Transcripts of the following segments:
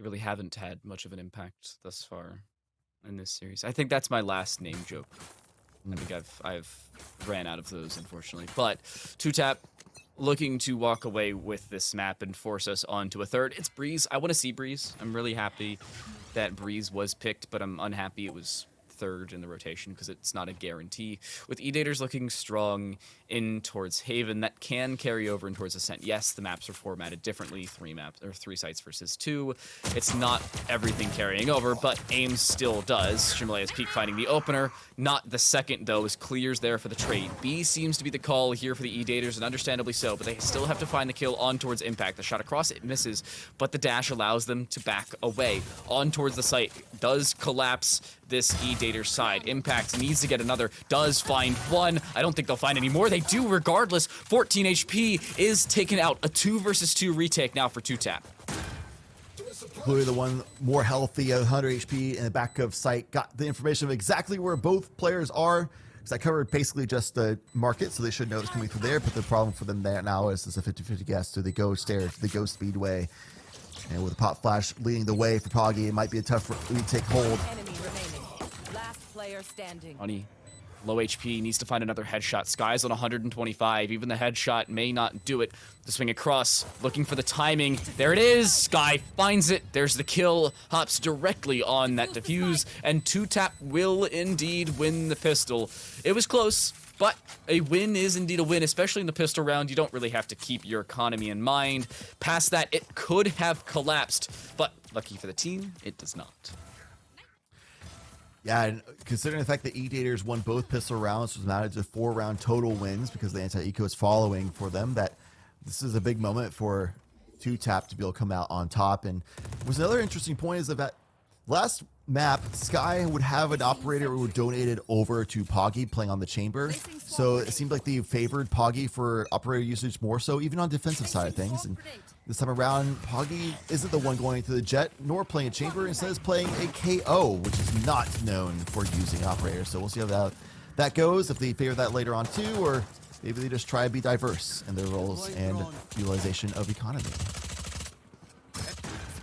really haven't had much of an impact thus far in this series. I think that's my last name joke. I think I've ran out of those, unfortunately. But 2Tap looking to walk away with this map and force us onto a third. It's Breeze. I want to see Breeze. I'm really happy that Breeze was picked, but I'm unhappy it was third in the rotation because it's not a guarantee. With Edaters looking strong in towards Haven, that can carry over in towards Ascent. Yes, the maps are formatted differently, 3 sites versus 2. It's not everything carrying over, but Ames still does. Shimalea's Peak finding the opener, not the second though, as clears there for the trade. B seems to be the call here for the Edaters, and understandably so, but they still have to find the kill on towards Impact. The shot across, it misses, but the dash allows them to back away. On towards the site, does collapse this Edater side. Impact needs to get another, does find one. I don't think they'll find any more. They do regardless. 14 HP is taken out. A 2 versus 2 retake now for 2Tap. Clearly the one more healthy, 100 HP in the back of sight. Got the information of exactly where both players are. Because I covered basically just the market, so they should know it's coming through there. But the problem for them there now is it's a 50-50 guess. Do they go stairs? Do they go speedway? And with the pop flash leading the way for Poggy, it might be a tough retake hold. Enemy remaining. Last player standing. Funny. Low HP, needs to find another headshot. Sky's on 125. Even the headshot may not do it. The swing across, looking for the timing. There it is. Sky finds it. There's the kill. Hops directly on that defuse. And 2Tap will indeed win the pistol. It was close, but a win is indeed a win, especially in the pistol round. You don't really have to keep your economy in mind. Past that, it could have collapsed, but lucky for the team, it does not. Yeah, and considering the fact that Edaters won both pistol rounds, was amounted to 4-round total wins because the anti-eco is following for them, that this is a big moment for 2Tap to be able to come out on top. And was another interesting point is that last map, Sky would have an operator who donated over to Poggy playing on the chamber. So it seemed like they favored Poggy for operator usage more so, even on defensive side of things. And this time around, Poggy isn't the one going to the jet, nor playing a chamber, instead is playing a KO, which is not known for using operators. So we'll see how that goes, if they favor that later on too, or maybe they just try to be diverse in their roles and utilization of economy.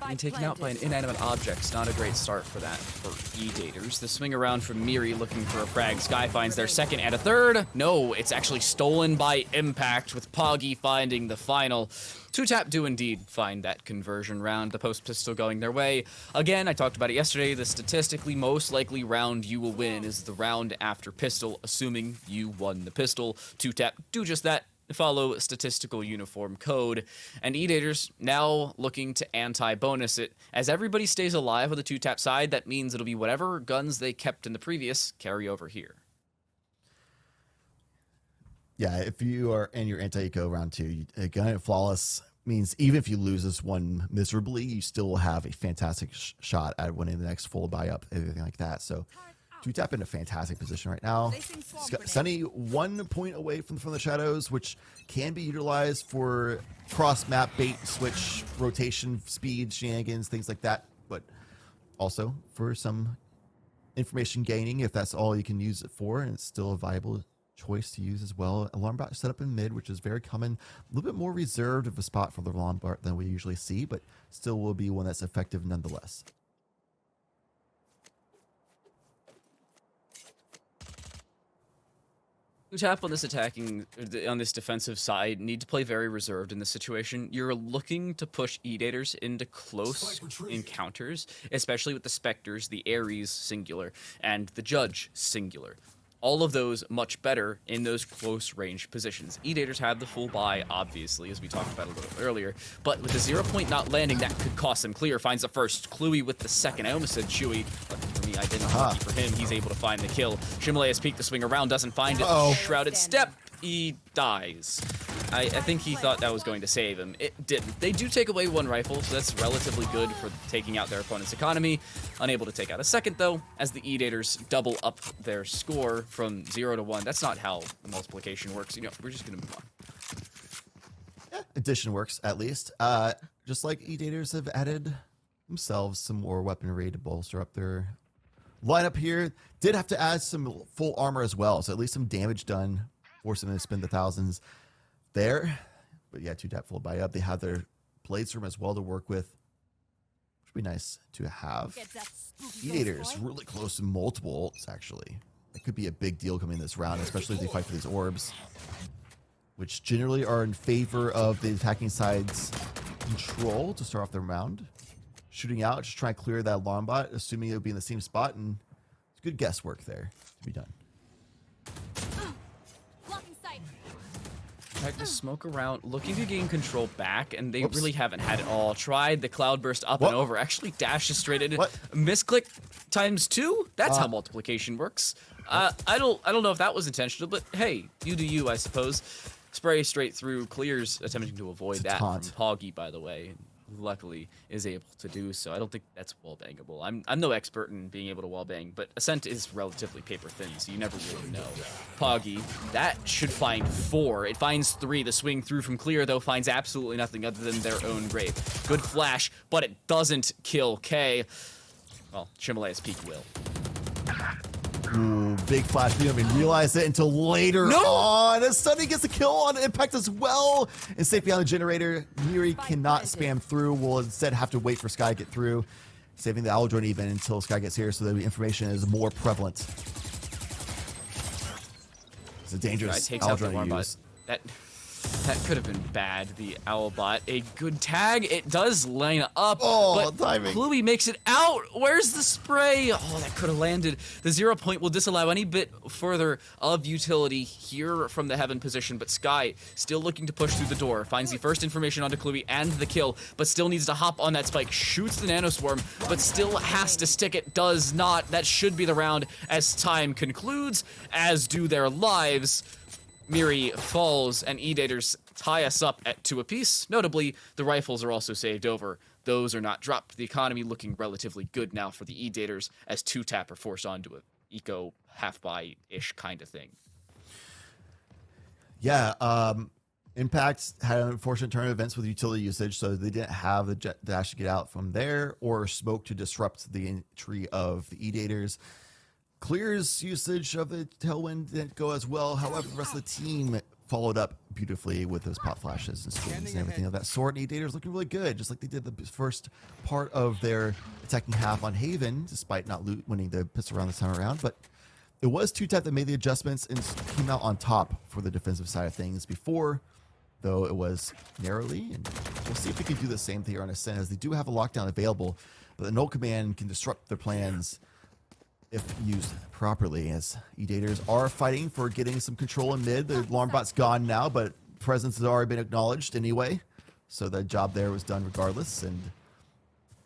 Being taken out by an inanimate object's not a great start for that for Edaters. The swing around from Miri looking for a frag. Sky finds their second and a third. No, it's actually stolen by Impact, with Poggy finding the final. 2Tap do indeed find that conversion round, the post pistol going their way. Again, I talked about it yesterday, the statistically most likely round you will win is the round after pistol, assuming you won the pistol. 2Tap do just that. Follow statistical uniform code, and Edaters now looking to anti-bonus it. As everybody stays alive on the 2Tap side, that means it'll be whatever guns they kept in the previous carry over here. Yeah, if you are in your anti-eco round 2, gun flawless means even if you lose this one miserably, you still will have a fantastic shot at winning the next full buy up, everything like that. So 2Tap in a fantastic position right now. Sunny 1 point away from the shadows, which can be utilized for cross-map bait, switch, rotation, speed, shenanigans, things like that. But also for some information gaining, if that's all you can use it for, and it's still a viable choice to use as well. Alarm bot set up in mid, which is very common. A little bit more reserved of a spot for the alarm bot than we usually see, but still will be one that's effective nonetheless. Tap on this defensive side need to play very reserved in this situation. You're looking to push Edaters into close encounters, especially with the Spectres, the Ares singular, and the Judge singular. All of those much better in those close range positions. Edaters have the full buy, obviously, as we talked about a little earlier, but with the 0 point not landing, that could cost them clear. Finds the first, Cluey with the second. I almost said Chewy, but for me, I didn't. Lucky for him, he's able to find the kill. Shimalea's Peak, the swing around, doesn't find it. Shrouded step, he dies. I think he thought that was going to save him. It didn't. They do take away one rifle, so that's relatively good for taking out their opponent's economy. Unable to take out a second, though, as the Edaters double up their score from 0 to 1. That's not how multiplication works. You know, we're just going to move on. Yeah, addition works, at least. Just like Edaters have added themselves some more weaponry to bolster up their lineup here. Did have to add some full armor as well, so at least some damage done, forcing them to spend the thousands there. But yeah, 2Tap full buy up. They have their blades room as well to work with. Should be nice to have. Get that spooky Edaters ghost boy. really close to multiple ults, actually. It could be a big deal coming this round, especially if they fight for these orbs, which generally are in favor of the attacking side's control to start off the round. Shooting out, just try and clear that alarm bot, assuming it would be in the same spot, and it's good guesswork there to be done. Blocking sight. Tried to smoke around, looking to gain control back, and they really haven't had it all. Tried the cloud burst up and over, actually dashes straight in. Misclick times 2. That's how multiplication works. I don't know if that was intentional, but hey, you do you, I suppose. Spray straight through, clears, attempting to avoid that from Poggy, by the way. Luckily is able to do so. I don't think that's wallbangable. I'm no expert in being able to wallbang, but Ascent is relatively paper thin, so you never really know. Poggy, that should find 4. It finds 3. The swing through from clear, though, finds absolutely nothing other than their own grave. Good flash, but it doesn't kill K. Well, Chimale's peak will. Ooh, big flash. We didn't even realize it until later on. And Sunny gets a kill on Impact as well. And safe behind the generator. Miri cannot spam through. Will instead have to wait for Sky to get through. Saving the owl drone even until Sky gets here so that the information is more prevalent. It's a dangerous owl drone to use. That could have been bad, the Owlbot. A good tag. It does line up, but timing. Chloe makes it out. Where's the spray? Oh, that could have landed. The 0 point will disallow any bit further of utility here from the heaven position, but Sky still looking to push through the door. Finds the first information onto Chloe and the kill, but still needs to hop on that spike. Shoots the Nanoswarm, but still has to stick it. Does not. That should be the round as time concludes, as do their lives. Miri falls, and Edaters tie us up at 2 apiece. Notably, the rifles are also saved over. Those are not dropped. The economy looking relatively good now for the Edaters, as 2-tap are forced onto an eco half-buy-ish kind of thing. Yeah, Impact had an unfortunate turn of events with utility usage, so they didn't have the jet dash to get out from there, or smoke to disrupt the entry of the Edaters. Clear's usage of the tailwind didn't go as well. However, the rest of the team followed up beautifully with those pop flashes and screens and everything of that sort. And Edaters looking really good, just like they did the first part of their attacking half on Haven, despite not winning the pistol round this time around. But it was 2-tap that made the adjustments and came out on top for the defensive side of things before, though it was narrowly. And we'll see if we can do the same thing here on Ascent, as they do have a lockdown available, but the null command can disrupt their plans if used properly, as Edaters are fighting for getting some control in mid. The alarm bot's gone now, but presence has already been acknowledged anyway, so the job there was done regardless. And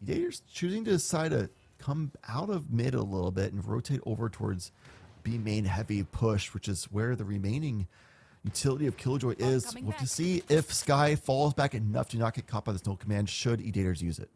Edaters choosing to decide to come out of mid a little bit and rotate over towards B main heavy push, which is where the remaining utility of Killjoy is. We'll have to see if Sky falls back enough to not get caught by this null command should Edaters use it.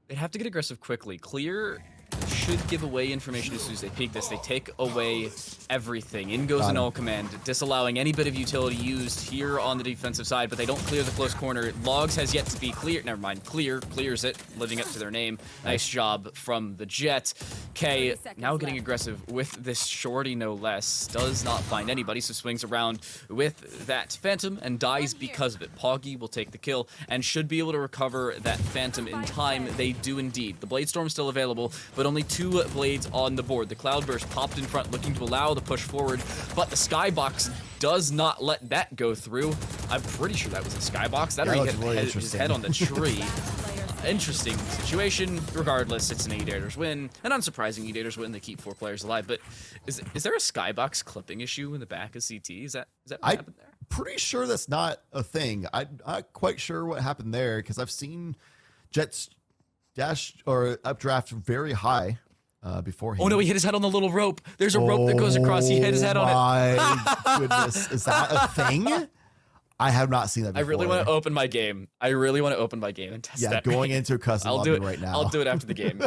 They'd have to get aggressive quickly. Clear should give away information as soon as they peek this. They take away everything. In goes the null command, disallowing any bit of utility used here on the defensive side, but they don't clear the close corner. Logs has yet to be cleared. Never mind. Clears it, living up to their name. Nice job from the Jet. K now getting aggressive with this shorty, no less. Does not find anybody, so swings around with that Phantom and dies because of it. Poggy will take the kill and should be able to recover that Phantom in time. They do indeed. The Blade Storm still available, but only 2 blades on the board. The Cloudburst popped in front, looking to allow the push forward, but the Skybox does not let that go through. I'm pretty sure that was a Skybox. That already hit his head on the tree. Interesting situation. Regardless, it's an Edaters win. An unsurprising Edaters win. They keep 4 players alive. But is there a Skybox clipping issue in the back of CT? Is that what happened there? Pretty sure that's not a thing. I'm not quite sure what happened there, because I've seen Jets dash or updraft very high beforehand. Oh no, he hit his head on the little rope. There's a rope that goes across. He hit his head on it. My goodness, is that a thing? I have not seen that before. I really want to open my game. And test that. Yeah, going into a custom lobby right now. I'll do it after the game.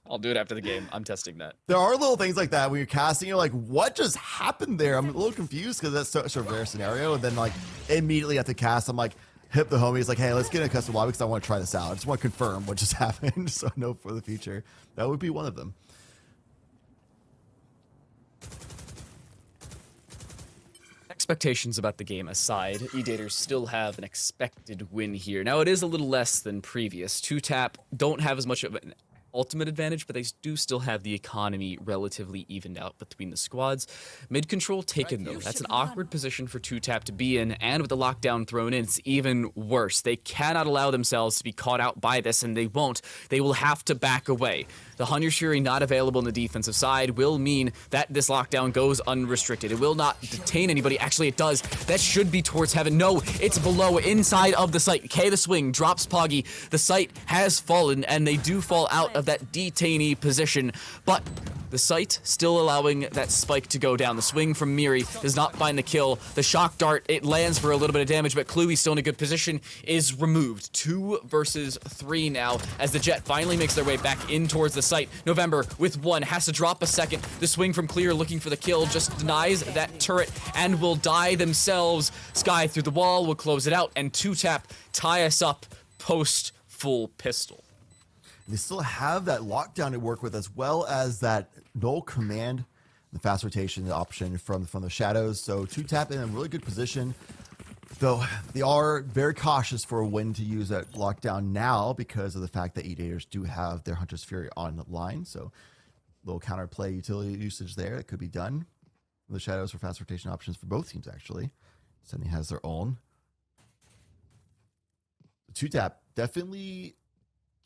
I'll do it after the game. I'm testing that. There are little things like that when you're casting, you're like, what just happened there? I'm a little confused because that's such a rare scenario. And then like immediately after cast, I'm like, hit the homies like, hey, let's get in a custom lobby because I want to try this out. I just want to confirm what just happened so I know for the future. That would be one of them. expectations about the game aside, Edaters still have an expected win here. Now, it is a little less than previous. 2Tap don't have as much of an ultimate advantage, but they do still have the economy relatively evened out between the squads. Mid control taken, though. That's an awkward position for 2Tap to be in, and with the lockdown thrown in, it's even worse. They cannot allow themselves to be caught out by this, and they won't. They will have to back away. The Hunter's Fury not available on the defensive side will mean that this lockdown goes unrestricted. It will not detain anybody. Actually, it does. That should be towards heaven. No, it's below, inside of the site. K the swing, drops Poggy. The site has fallen, and they do fall out of that detainee position, but the site still allowing that spike to go down. The swing from Miri does not find the kill. The shock dart, it lands for a little bit of damage, but Kluey still in a good position, is removed. 2 versus 3 now, as the Jet finally makes their way back in towards the site. November with 1, has to drop a second. The swing from Clear looking for the kill, just denies that turret and will die themselves. Sky through the wall will close it out, and 2Tap tie us up post full pistol. They still have that lockdown to work with, as well as that null command, the fast rotation option from the shadows. So 2Tap in a really good position, though they are very cautious for when to use that lockdown now because of the fact that Edaters do have their Hunter's Fury on the line. So little counterplay utility usage there that could be done. The shadows for fast rotation options for both teams, actually. Sunny has their own. 2Tap definitely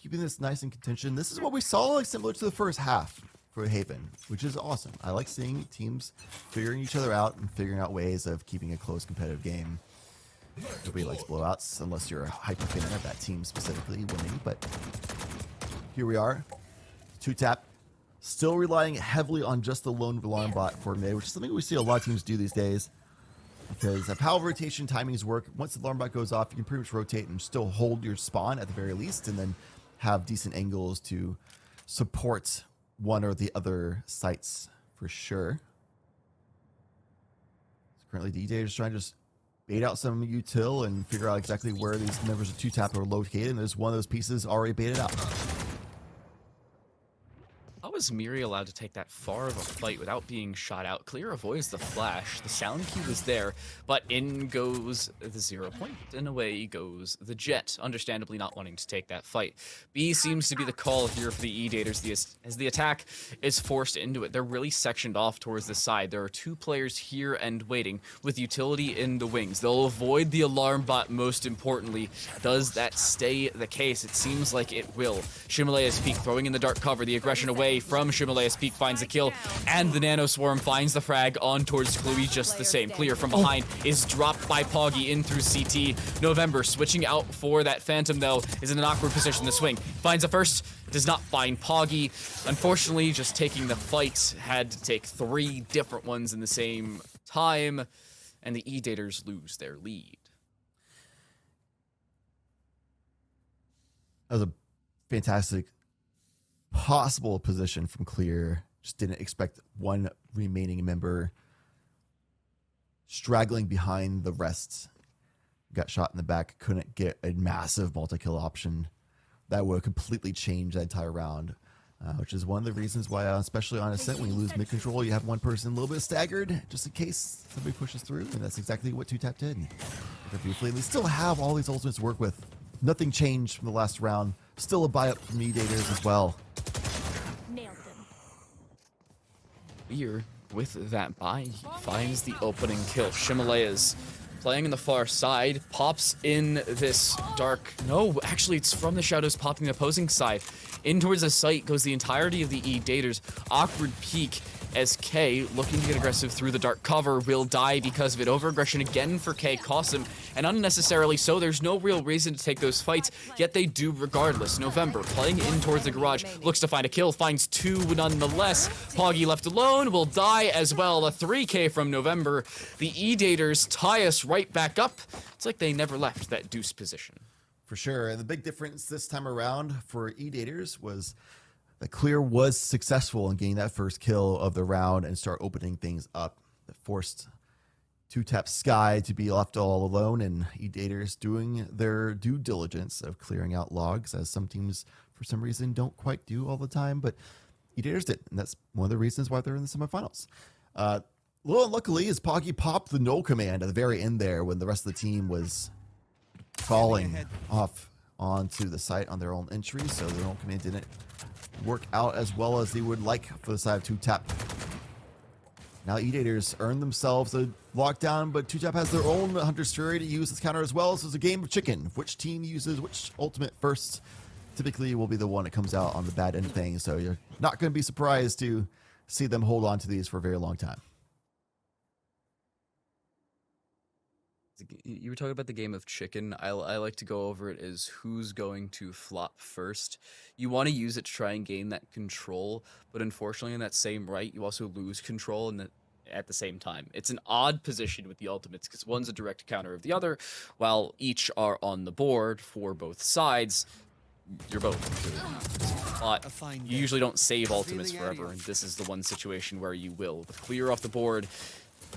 keeping this nice in contention. This is what we saw, like, similar to the first half for Haven, which is awesome. I like seeing teams figuring each other out and figuring out ways of keeping a close competitive game. Nobody likes blowouts unless you're a hyper fan of that team specifically winning, but here we are. 2Tap still relying heavily on just the lone alarm bot for mid, which is something we see a lot of teams do these days. Because of how rotation timings work, once the alarm bot goes off, you can pretty much rotate and still hold your spawn at the very least, and then have decent angles to support one or the other sites for sure. So currently, the Edaters trying to just bait out some util and figure out exactly where these members of 2Tap are located, and there's one of those pieces already baited out. How is Miri allowed to take that far of a fight without being shot out? Clear avoids the flash. The sound cue was there, but in goes the 0 point, and away goes the Jet, understandably not wanting to take that fight. B seems to be the call here for the Edaters as the attack is forced into it. They're really sectioned off towards the side. There are 2 players here and waiting with utility in the wings. They'll avoid the alarm bot most importantly. Does that stay the case? It seems like it will. Shimalea's Peak throwing in the dark cover. The aggression away from Shimalea's Peak finds the kill, and the Nano Swarm finds the frag on towards Kluey just the same. Clear from behind is dropped by Poggy in through CT. November switching out for that Phantom, though, is in an awkward position. The swing finds the first, does not find Poggy. Unfortunately, just taking the fight, had to take 3 different ones in the same time, and the Edaters lose their lead. That was a fantastic possible position from Clear. Just didn't expect one remaining member straggling behind the rest. Got shot in the back, couldn't get a massive multi-kill option that would completely change that entire round, which is one of the reasons why, especially on Ascent, when you lose mid-control, you have one person a little bit staggered, just in case somebody pushes through, and that's exactly what 2Tap did. Briefly, they still have all these ultimates to work with. Nothing changed from the last round. Still a buy-up from Edaters as well. Nailed them. Clear with that buy, he finds the opening kill. Shimalea's playing on the far side, pops in this dark... No, actually, it's from the shadows popping the opposing side. In towards the site goes the entirety of the Edaters. Awkward peek as K, looking to get aggressive through the dark cover, will die because of it. Over-aggression again for K costs him, and unnecessarily so. There's no real reason to take those fights, yet they do regardless. November, playing in towards the garage, looks to find a kill, finds 2 nonetheless. Poggy left alone, will die as well. A 3K from November. The Edaters tie us right back up. It's like they never left that deuce position. For sure. And the big difference this time around for Edaters was that Clear was successful in getting that first kill of the round and start opening things up. That forced 2Tap Sky to be left all alone, and Edaters doing their due diligence of clearing out logs, as some teams, for some reason, don't quite do all the time, but Edaters did, and that's one of the reasons why they're in the semifinals. little unluckily, as Poggy popped the null command at the very end there when the rest of the team was falling off onto the site on their own entry, so the null command didn't work out as well as they would like for the side of 2Tap. Now Edaters earn themselves a lockdown, but 2Tap has their own Hunter's Fury to use as counter as well. So it's a game of chicken. Which team uses which ultimate first typically will be the one that comes out on the bad end of things. So you're not going to be surprised to see them hold on to these for a very long time. You were talking about the game of chicken. I like to go over it as who's going to flop first. You want to use it to try and gain that control, but unfortunately in that same right, you also lose control at the same time. It's an odd position with the ultimates because one's a direct counter of the other, while each are on the board for both sides. You're both. But you usually don't save ultimates forever, and this is the one situation where you will. With clear off the board,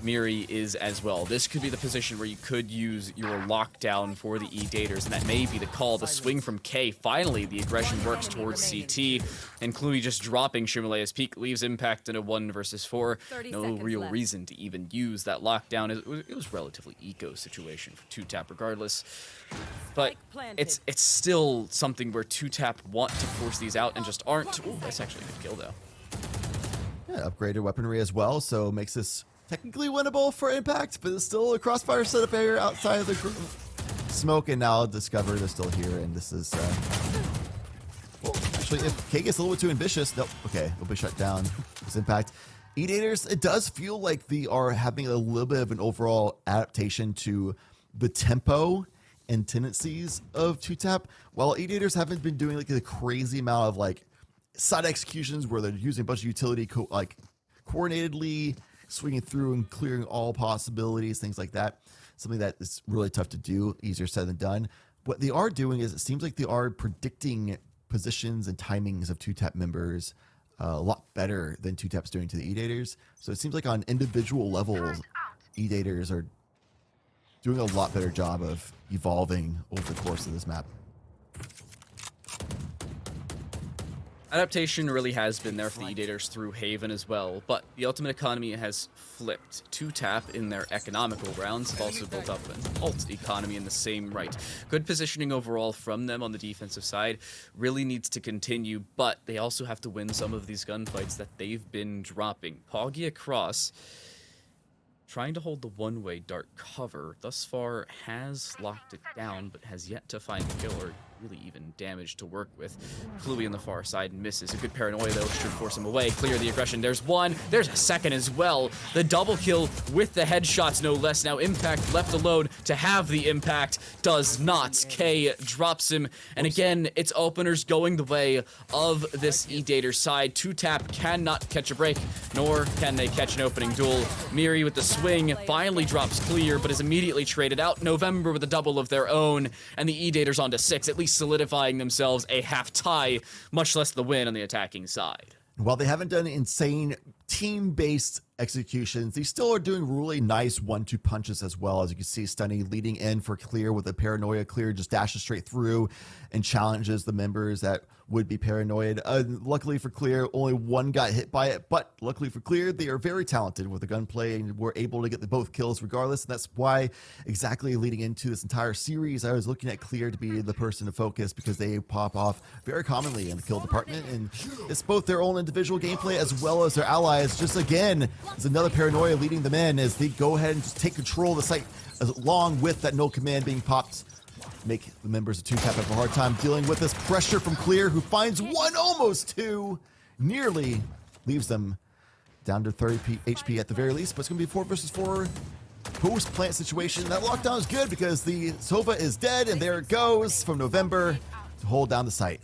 Miri is as well. This could be the position where you could use your lockdown for the Edaters, and that may be the call. The swing from K. Finally, the aggression works towards CT, and Cluey just dropping Shimalea's peak leaves Impact in a 1 versus 4. No real reason to even use that lockdown. It was relatively eco situation for 2Tap regardless. But it's still something where 2Tap want to force these out and just aren't. Ooh, that's actually a good kill though. Yeah, upgraded weaponry as well, so makes this technically winnable for Impact, but it's still a crossfire setup area outside of the smoke, and now Discover is still here, and this is well, actually, if K gets a little bit too ambitious, nope, okay, it'll be shut down. This Impact. Edaters, it does feel like they are having a little bit of an overall adaptation to the tempo and tendencies of 2Tap. While Edaters haven't been doing like a crazy amount of like side executions where they're using a bunch of utility coordinatedly swinging through and clearing all possibilities, things like that. Something that is really tough to do, easier said than done. What they are doing is it seems like they are predicting positions and timings of 2Tap members a lot better than 2Tap's doing to the Edaters. So it seems like on individual levels, Edaters are doing a lot better job of evolving over the course of this map. Adaptation really has been there for the Edaters through Haven as well, but the ultimate economy has flipped. 2Tap in their economical rounds have also built up an alt economy in the same right. Good positioning overall from them on the defensive side really needs to continue, but they also have to win some of these gunfights that they've been dropping. Poggy across, trying to hold the one-way dart cover, thus far has locked it down, but has yet to find a kill or really even damage to work with. Cluey on the far side misses. A good paranoia, though, should force him away. Clear the aggression. There's one. There's a second as well. The double kill with the headshots, no less. Now Impact left alone to have the impact. Does not. K drops him. And again, it's openers going the way of this Edater side. 2Tap cannot catch a break, nor can they catch an opening duel. Miri with the swing finally drops clear, but is immediately traded out. November with a double of their own, and the Edaters on to 6, at least solidifying themselves a half tie, much less the win on the attacking side. While they haven't done insane team-based executions, they still are doing really nice 1-2 punches as well. As you can see, Stunny leading in for Clear with a paranoia. Clear just dashes straight through and challenges the members that would be paranoid. Luckily for Clear, only one got hit by it, but luckily for Clear, they are very talented with the gunplay and were able to get both kills regardless. And that's why exactly leading into this entire series, I was looking at Clear to be the person to focus because they pop off very commonly in the kill department. And it's both their own individual gameplay as well as their allies. Just again, there's another paranoia leading them in as they go ahead and just take control of the site along with that null command being popped. Make the members of 2Tap have a hard time dealing with this pressure from Clear, who finds one, almost two, nearly leaves them down to 30 HP at the very least, but it's going to be 4 versus 4 post-plant situation. That lockdown is good because the Sova is dead, and there it goes from November to hold down the site.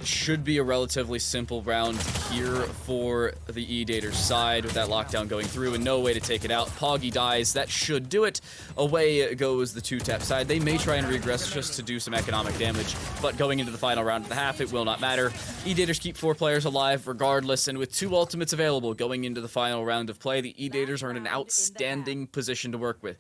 Should be a relatively simple round here for the Edaters side with that lockdown going through and no way to take it out. Poggy dies. That should do it. Away goes the 2Tap side. They may try and regress just to do some economic damage, but going into the final round of the half, it will not matter. Edaters keep 4 players alive regardless, and with 2 ultimates available going into the final round of play, the Edaters are in an outstanding position to work with.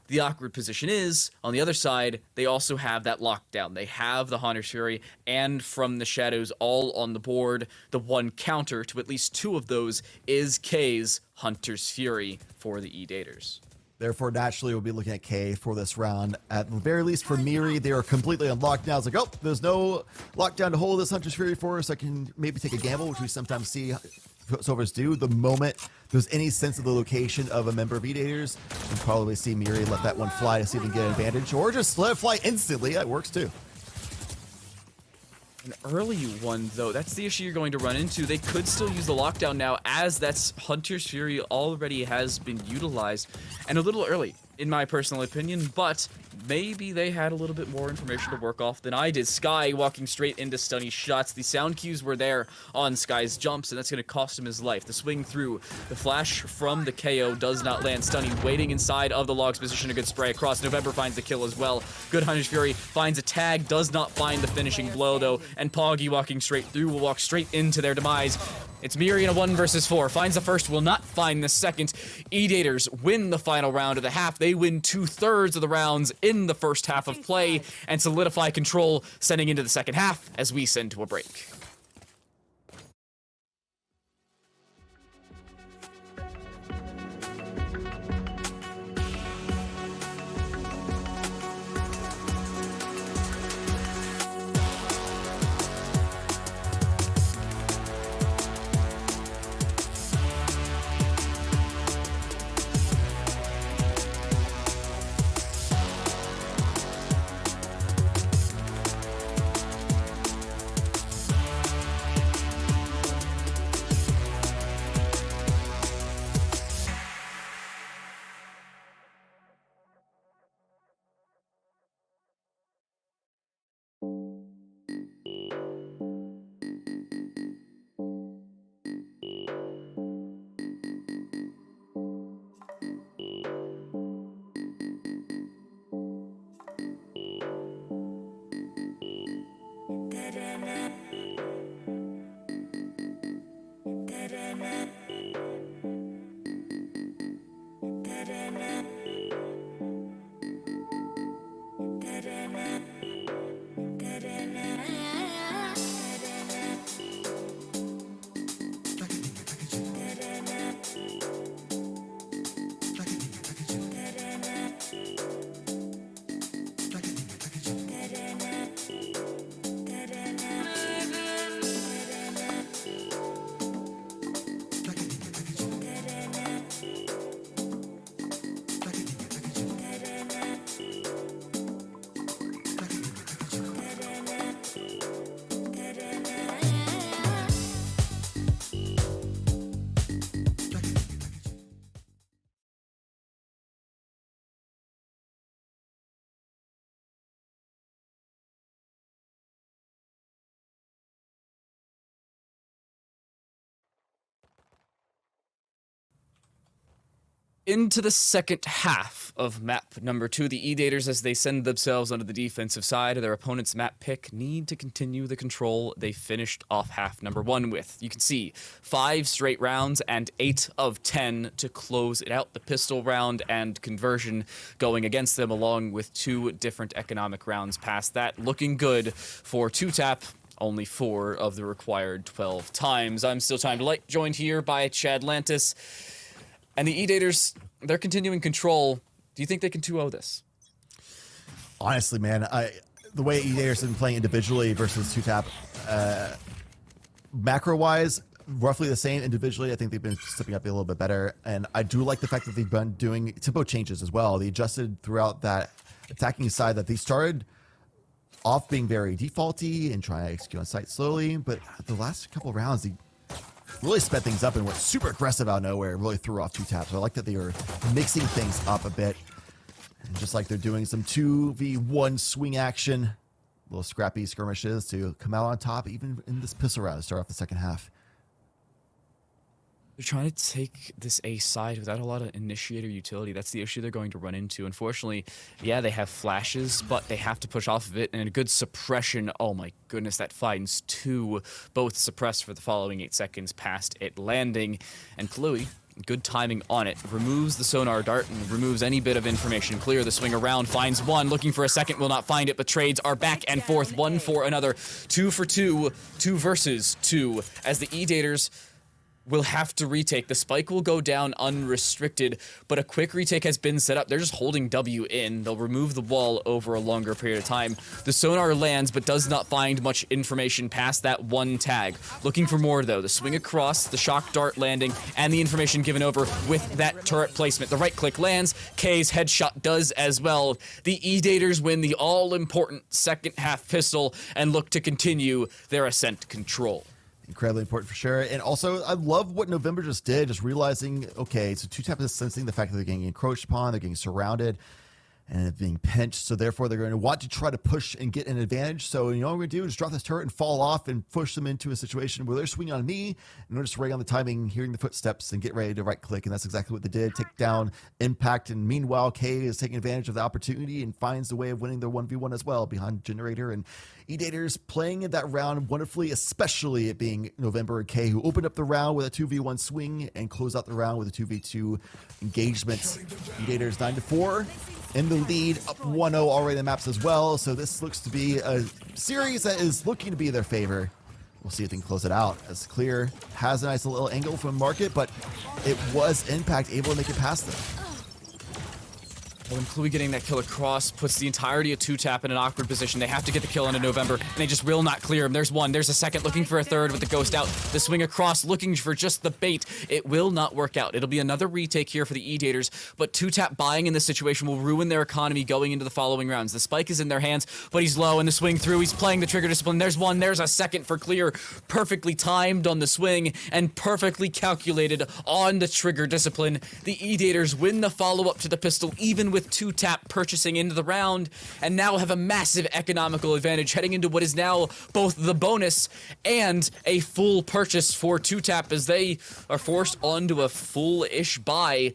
the awkward position is, on the other side, they also have that lockdown. They have the Hunter's Fury and From the Shadows all on the board. The one counter to at least two of those is K's Hunter's Fury for the Edaters. Therefore, naturally, we'll be looking at K for this round. At the very least, for Miri, they are completely on lockdown. It's like, oh, there's no lockdown to hold this Hunter's Fury for us. I can maybe take a gamble, which we sometimes see Silvers do. The moment there's any sense of the location of a member of Edaters, you'll probably see Miri let that one fly to see if they can get an advantage, or just let it fly instantly. That works too. An early one, though, that's the issue you're going to run into. They could still use the lockdown now, as that's Hunter's Fury already has been utilized, and a little early, in my personal opinion, but maybe they had a little bit more information to work off than I did. Sky walking straight into Stunny shots. The sound cues were there on Sky's jumps, and that's going to cost him his life. The swing through, the flash from the KO does not land. Stunny waiting inside of the logs position, a good spray across. November finds the kill as well. Good Hunter's Fury finds a tag, does not find the finishing blow though, and Poggy walking straight through will walk straight into their demise. It's Miri in a 1 versus 4. Finds the first, will not find the second. Edaters win the final round of the half. They win 2/3 of the rounds in the first half of play and solidify control, sending into the second half as we send to a break. Into the second half of map number 2, the Edaters, as they send themselves onto the defensive side of their opponent's map pick, need to continue the control they finished off half number 1 with. You can see 5 straight rounds and 8 of 10 to close it out. The pistol round and conversion going against them, along with 2 different economic rounds past that. Looking good for 2TAP. Only 4 of the required 12 times. I'm still Time to Light, joined here by Chadlantis. And the Edaters, they're continuing control. Do you think they can 2-0 this? Honestly, man, the way Edaters have been playing individually versus 2TAP, macro-wise, roughly the same. Individually, I think they've been stepping up a little bit better. And I do like the fact that they've been doing tempo changes as well. They adjusted throughout that attacking side, that they started off being very defaulty and trying to execute on site slowly. But the last couple of rounds, they really sped things up and went super aggressive out of nowhere. Really threw off 2TAP. So I like that they are mixing things up a bit. And just like they're doing some 2v1 swing action, little scrappy skirmishes to come out on top, even in this pistol round to start off the second half. They're trying to take this A side without a lot of initiator utility. That's the issue they're going to run into. Unfortunately, yeah, they have flashes, but they have to push off of it. And a good suppression, oh my goodness, that finds 2, both suppressed for the following 8 seconds past it landing. And Kalui Good timing on it. Removes the sonar dart and removes any bit of information. Clear the swing around, finds one, looking for a second, will not find it, but trades are back and forth, one for another. 2 for 2, 2 versus 2, as the Edaters will have to retake. The spike will go down unrestricted, but a quick retake has been set up. They're just holding W in. They'll remove the wall over a longer period of time. The sonar lands, but does not find much information past that one tag. Looking for more, though. The swing across, the shock dart landing, and the information given over with that turret placement. The right click lands. K's headshot does as well. The Edaters win the all-important second half pistol and look to continue their ascent control. Incredibly important for sure. And also, I love what November just did, just realizing, okay, so 2Tap is sensing the fact that they're getting encroached upon, they're getting surrounded, and being pinched. So therefore, they're going to want to try to push and get an advantage. So you know what we're going to do is drop this turret and fall off and push them into a situation where they're swinging on me, and we're just right on the timing, hearing the footsteps, and get ready to right click. And that's exactly what they did. Take down Impact. And meanwhile, K is taking advantage of the opportunity and finds a way of winning their 1v1 as well behind Generator. And Edaters playing in that round wonderfully, especially it being November and K, who opened up the round with a 2v1 swing and closed out the round with a 2v2 engagement. Edaters 9-4 in the lead, up 1-0 already in the maps as well. So this looks to be a series that is looking to be in their favor. We'll see if they can close it out, as Clear has a nice little angle from Market, but it was Impact able to make it past them. Well, Cluey getting that kill across puts the entirety of 2Tap in an awkward position. They have to get the kill into November, and they just will not clear him. There's one, there's a second, looking for a third with the ghost out. The swing across, looking for just the bait. It will not work out. It'll be another retake here for the Edaters, but 2Tap buying in this situation will ruin their economy going into the following rounds. The spike is in their hands, but he's low, and the swing through. He's playing the trigger discipline. There's one, there's a second for Clear. Perfectly timed on the swing, and perfectly calculated on the trigger discipline. The Edaters win the follow-up to the pistol, even with 2Tap purchasing into the round, and now have a massive economical advantage heading into what is now both the bonus and a full purchase for 2Tap, as they are forced onto a full-ish buy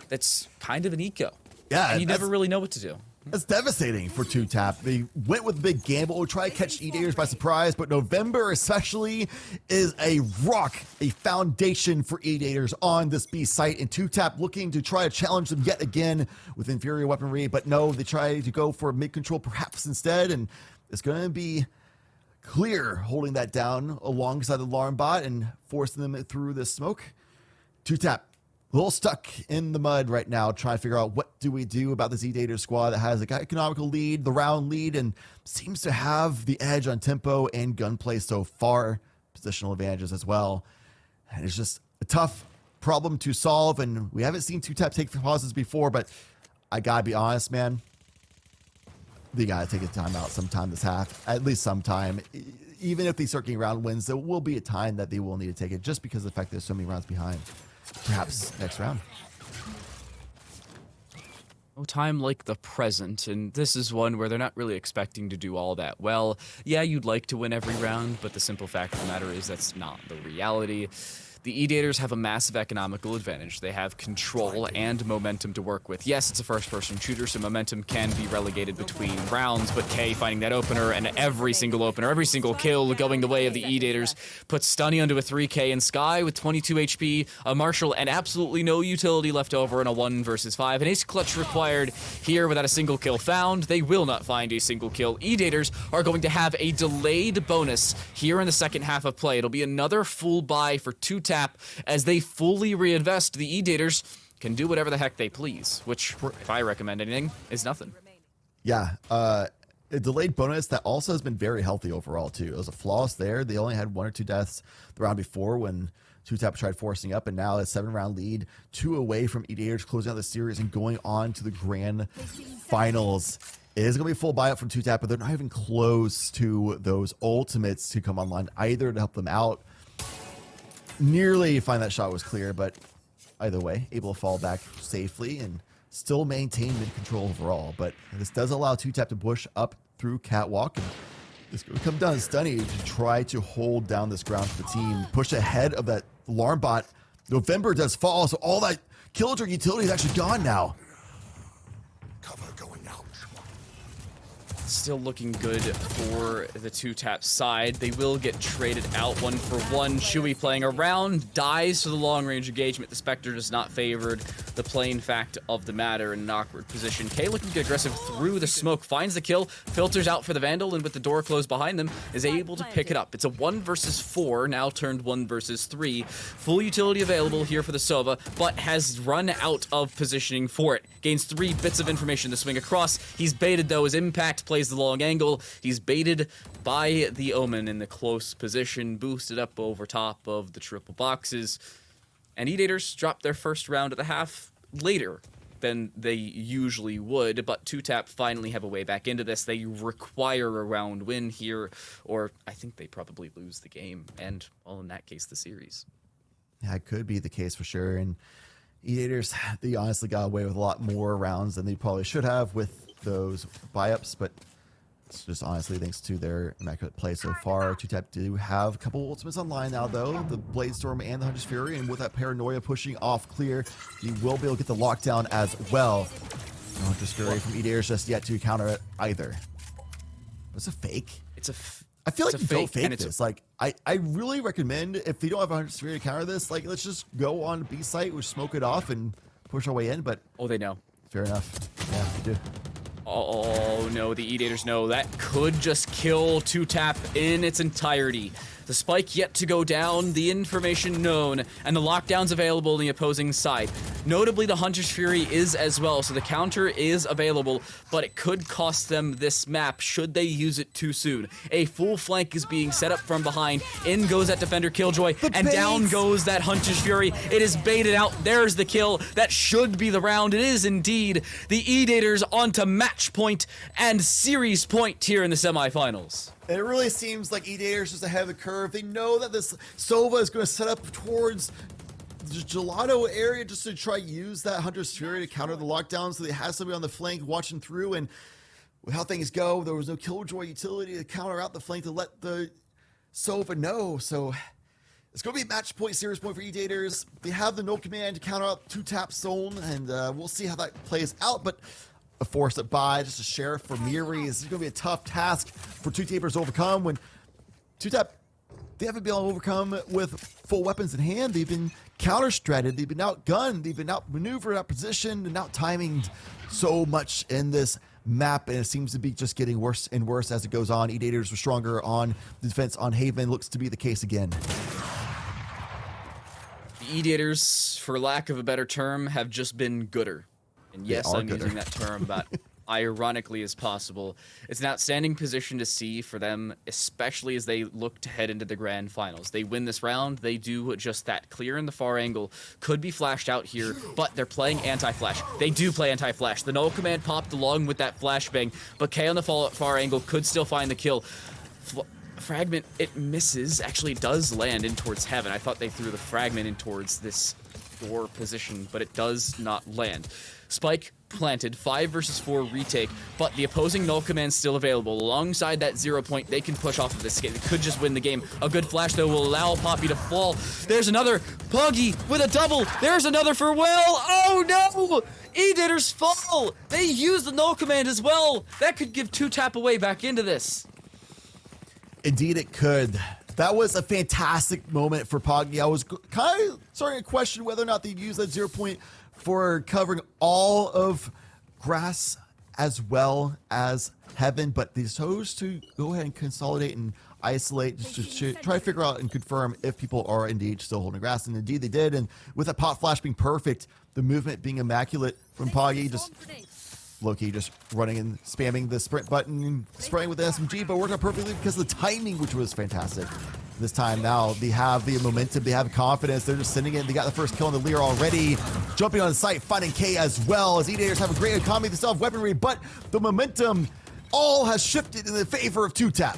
that's kind of an eco. Yeah, and you never really know what to do. That's devastating for 2Tap. They went with a big gamble, try to catch Edaters by surprise, but November especially is a rock, a foundation for Edaters on this B site, and 2Tap looking to try to challenge them yet again with inferior weaponry, but no, they try to go for mid-control perhaps instead, and it's going to be Clear holding that down alongside the alarm bot and forcing them through the smoke. 2Tap a little stuck in the mud right now, trying to figure out what do we do about this Edaters squad that has an economical lead, the round lead, and seems to have the edge on tempo and gunplay so far, positional advantages as well. And it's just a tough problem to solve, and we haven't seen 2Tap take pauses before, but I gotta be honest, man, they gotta take a timeout sometime this half, at least sometime. Even if they start getting round wins, there will be a time that they will need to take it, just because of the fact there's so many rounds behind. Perhaps next round. No time like the present, and this is one where they're not really expecting to do all that well. Yeah, you'd like to win every round, but the simple fact of the matter is that's not the reality. The Edaters have a massive economical advantage. They have control and momentum to work with. Yes, it's a first-person shooter, so momentum can be relegated between rounds, but K finding that opener, and every single opener, every single kill going the way of the Edaters puts Stunny onto a 3K, and Sky with 22 HP, a Marshall, and absolutely no utility left over in a 1 versus 5. An ace clutch required here without a single kill found. They will not find a single kill. Edaters are going to have a delayed bonus here in the second half of play. It'll be another full buy for 2Tap as they fully reinvest. The Edaters can do whatever the heck they please, which, if I recommend anything, is nothing. Yeah, a delayed bonus that also has been very healthy overall, too. It was a flawless there. They only had 1 or 2 deaths the round before when 2Tap tried forcing up, and now a 7-round lead, 2 away from Edaters closing out the series and going on to the grand finals. It is going to be a full buyout from 2Tap, but they're not even close to those ultimates to come online either to help them out. Nearly find that shot was clear, but either way, able to fall back safely and still maintain mid-control overall. But this does allow 2Tap to push up through Catwalk, and this will come down to Stunny to try to hold down this ground for the team, push ahead of that alarm bot. November does fall, so all that Killjoy utility is actually gone now. Cover going out. Still looking good for the 2-tap side. They will get traded out 1-for-1. Chewy playing around, dies to the long-range engagement. The Spectre does not favored the plain fact of the matter in an awkward position. K looking to get aggressive through the smoke, finds the kill, filters out for the Vandal, and with the door closed behind them, is able to pick it up. It's a 1 versus 4, now turned 1 versus 3. Full utility available here for the Sova, but has run out of positioning for it. Gains 3 bits of information to swing across. He's baited though, his impact plays the long angle. He's baited by the Omen in the close position, boosted up over top of the triple boxes. And Edaters dropped their first round at the half later than they usually would, but 2-tap finally have a way back into this. They require a round win here, or I think they probably lose the game, and, well, in that case, the series. Yeah, it could be the case for sure. And Edaters, they honestly got away with a lot more rounds than they probably should have with those buy-ups, but it's just honestly thanks to their immaculate play so far. 2-tap do have a couple ultimates online now, though. The Bladestorm and the Hunter's Fury, and with that Paranoia pushing off clear, he will be able to get the lockdown as well. No Hunter's Fury from Edaters just yet to counter it either. It's a fake. I feel like you don't fake this. Like, I really recommend, if you don't have a Hunter's Fury to counter this, like, let's just go on B site, we smoke it off, and push our way in, but... Oh, they know. Fair enough. Yeah, they do. Oh no, the Edaters know that could just kill 2-tap in its entirety. The spike yet to go down, the information known, and the lockdowns available on the opposing side. Notably, the Hunter's Fury is as well, so the counter is available, but it could cost them this map should they use it too soon. A full flank is being set up from behind. In goes that Defender Killjoy, and down goes that Hunter's Fury. It is baited out. There's the kill. That should be the round. It is indeed. The Edaters onto match point and series point here in the semifinals. It really seems like Edaters is ahead of the curve. They know that this Sova is going to set up towards the Gelato area just to try use that Hunter's Fury to counter the lockdown, so they have somebody on the flank watching through, and with how things go, there was no Killjoy utility to counter out the flank to let the Sova know, so it's going to be a match point, series point for Edaters. They have the no command to counter out 2-tap zone, and we'll see how that plays out, but a force it by, just a sheriff for Miri. This is going to be a tough task for 2-tapers to overcome when 2-tap, they haven't been able to overcome with full weapons in hand. They've been counter-stratted, they've been outgunned, they've been outmaneuvered, out-positioned, and out-timing so much in this map, and it seems to be just getting worse and worse as it goes on. Edaters were stronger on the defense on Haven, looks to be the case again. The Edaters, for lack of a better term, have just been gooder. And yes, I'm using that term about ironically as possible. It's an outstanding position to see for them, especially as they look to head into the grand finals. They win this round, they do just that. Clear in the far angle, could be flashed out here, but they're playing anti-flash. They do play anti-flash. The null command popped along with that flashbang, but K on the far angle could still find the kill. Fragment, it misses. Actually, it does land in towards heaven. I thought they threw the fragment in towards this door position, but it does not land. Spike planted, 5 versus 4 retake, but the opposing null command still available. Alongside that 0 point, they can push off of this. They could just win the game. A good flash, though, will allow Poppy to fall. There's another. Puggy with a double. There's another for Will. Oh, no! Edaters fall. They use the null command as well. That could give 2-tap away back into this. Indeed, it could. That was a fantastic moment for Poggy. I was kind of starting to question whether or not they'd use that 0 point for covering all of grass as well as heaven, but they chose to go ahead and consolidate and isolate just to try to figure out and confirm if people are indeed still holding grass, and indeed they did. And with that pot flash being perfect, the movement being immaculate from Poggy, just Loki just running and spamming the sprint button and spraying with the SMG, but worked out perfectly because of the timing, which was fantastic. This time now, they have the momentum, they have confidence, they're just sending it, they got the first kill on the Lear already, jumping on the site, finding K as well, as Edaters have a great economy of the self-weaponry, but the momentum all has shifted in the favor of 2-tap.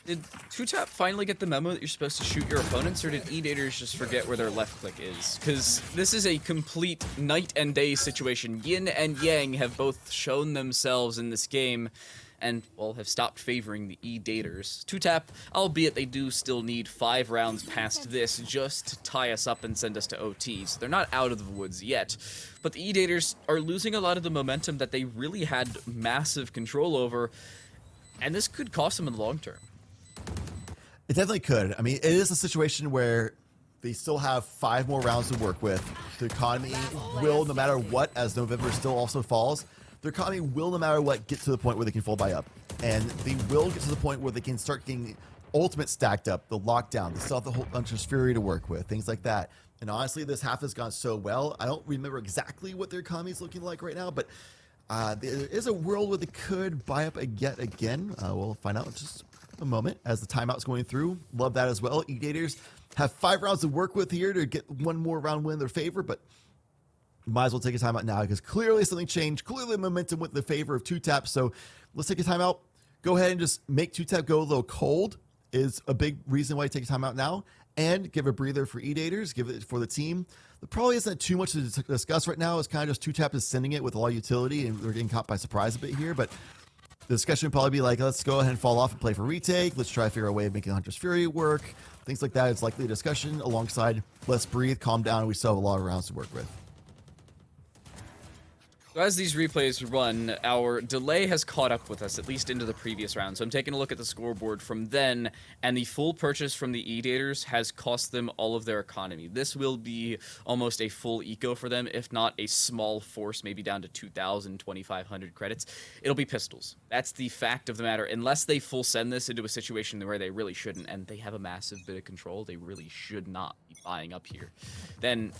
Did 2-tap finally get the memo that you're supposed to shoot your opponents, or did Edaters just forget where their left click is? Because this is a complete night and day situation. Yin and Yang have both shown themselves in this game and, well, have stopped favoring the Edaters. 2TAP, albeit they do still need 5 rounds past this just to tie us up and send us to OT, so they're not out of the woods yet. But the Edaters are losing a lot of the momentum that they really had massive control over, and this could cost them in the long term. It definitely could. I mean, it is a situation where they still have 5 more rounds to work with. The economy will, no matter what, as November still also falls, their economy will, no matter what, get to the point where they can full buy up. And they will get to the point where they can start getting ultimate stacked up, the lockdown, they still have the whole Hunter's Fury to work with, things like that. And honestly, this half has gone so well. I don't remember exactly what their economy is looking like right now, but there is a world where they could buy up yet again. We'll find out in just a moment as the timeout's going through. Love that as well. Edaters have 5 rounds to work with here to get 1 more round win in their favor, but might as well take a timeout now because clearly something changed. Clearly the momentum went in the favor of 2TAP. So let's take a timeout. Go ahead and just make 2TAP go a little cold is a big reason why you take a timeout now, and give a breather for Edaters, give it for the team. There probably isn't too much to discuss right now. It's kind of just 2TAP is sending it with a lot of utility, and they're getting caught by surprise a bit here, but the discussion would probably be like, let's go ahead and fall off and play for retake. Let's try to figure out a way of making Hunter's Fury work. Things like that is likely a discussion alongside let's breathe, calm down, and we still have a lot of rounds to work with. So as these replays run, our delay has caught up with us, at least into the previous round. So I'm taking a look at the scoreboard from then, and the full purchase from the Edaters has cost them all of their economy. This will be almost a full eco for them, if not a small force, maybe down to 2,000, 2,500 credits. It'll be pistols. That's the fact of the matter. Unless they full send this into a situation where they really shouldn't, and they have a massive bit of control, they really should not be buying up here, then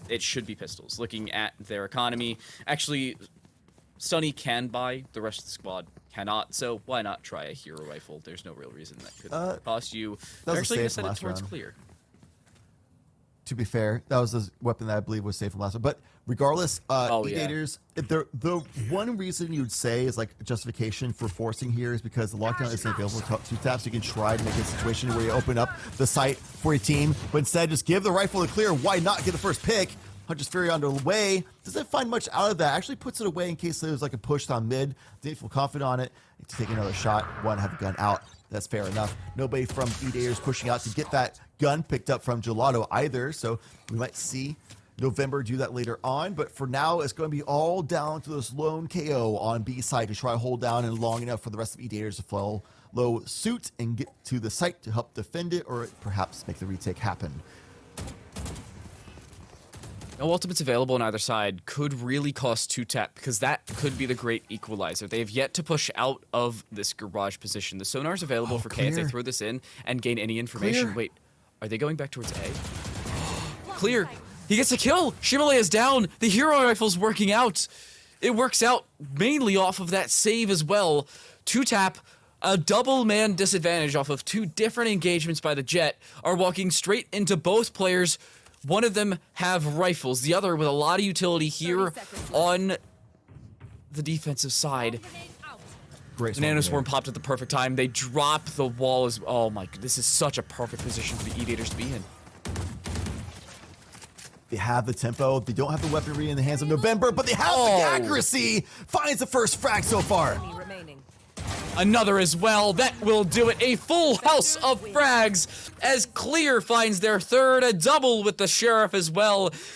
it should be pistols. Looking at their economy, actually, Sunny can buy, the rest of the squad cannot, so why not try a hero rifle? There's no real reason that could cost you. They're actually going to send it towards clear. To be fair, that was the weapon that I believe was safe from last one. But regardless, Edaters, the one reason you'd say is like justification for forcing here is because the lockdown isn't available to 2TAP, so you can try to make a situation where you open up the site for your team, but instead just give the rifle the clear. Why not get the first pick? Hunter's Fury underway. Doesn't find much out of that. Actually puts it away in case there was like a push down mid. Didn't feel confident on it. To take another shot. One, have a gun out. That's fair enough. Nobody from Edaters pushing out to get that gun picked up from Gelato either. So we might see November do that later on. But for now, it's going to be all down to this lone KO on B side to try to hold down and long enough for the rest of Edaters to follow low suit and get to the site to help defend it or perhaps make the retake happen. No ultimates available on either side could really cost 2TAP because that could be the great equalizer. They have yet to push out of this garage position. The sonar's available for K if they throw this in and gain any information. Wait, are they going back towards A? Clear. He gets a kill. Shimole is down. The hero rifle's working out. It works out mainly off of that save as well. 2TAP, a double man disadvantage off of 2 different engagements by the Jet, are walking straight into both players. One of them have rifles, the other with a lot of utility here on the defensive side. Great. The Nanoswarm popped at the perfect time. They drop the wall as oh my god, this is such a perfect position for the Edaters to be in. They have the tempo. They don't have the weaponry in the hands of November, but they have the accuracy. Finds the first frag so far. Another as well. That will do it. A full house of frags as Clear finds their third, a double with the Sheriff as well.